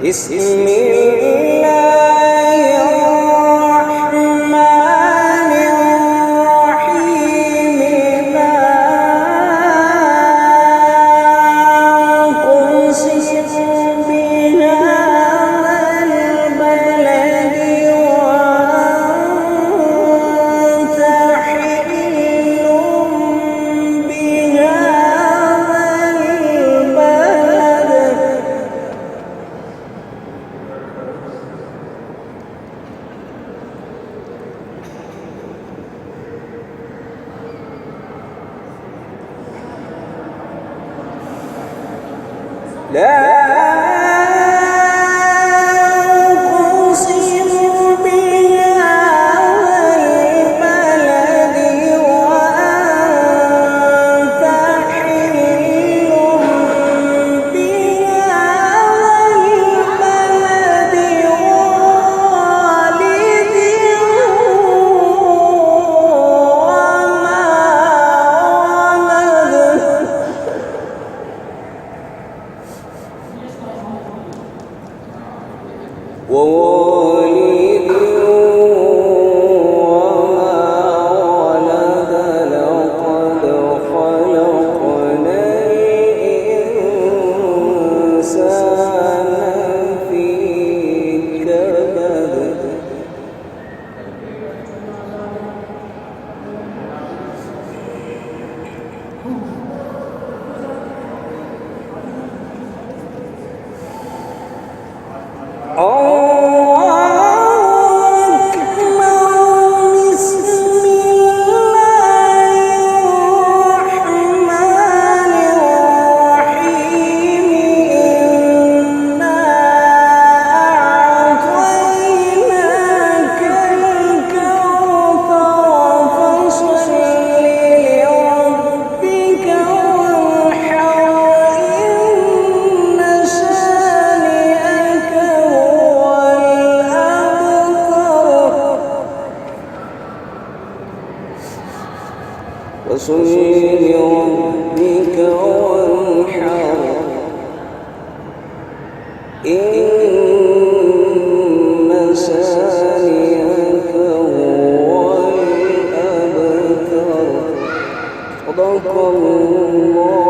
بسم الله الرحمن الرحيم لا أقسم بهذا البلد وأنت حل بهذا البلد لا أقسم بهذا البلد وأنت حل بهذا البلد ووالد وما ولد ووالد وما ولد لقد خلقنا الإنسان في كبد وصل لربك وانحر إن شانئك هو الأبتر صدق الله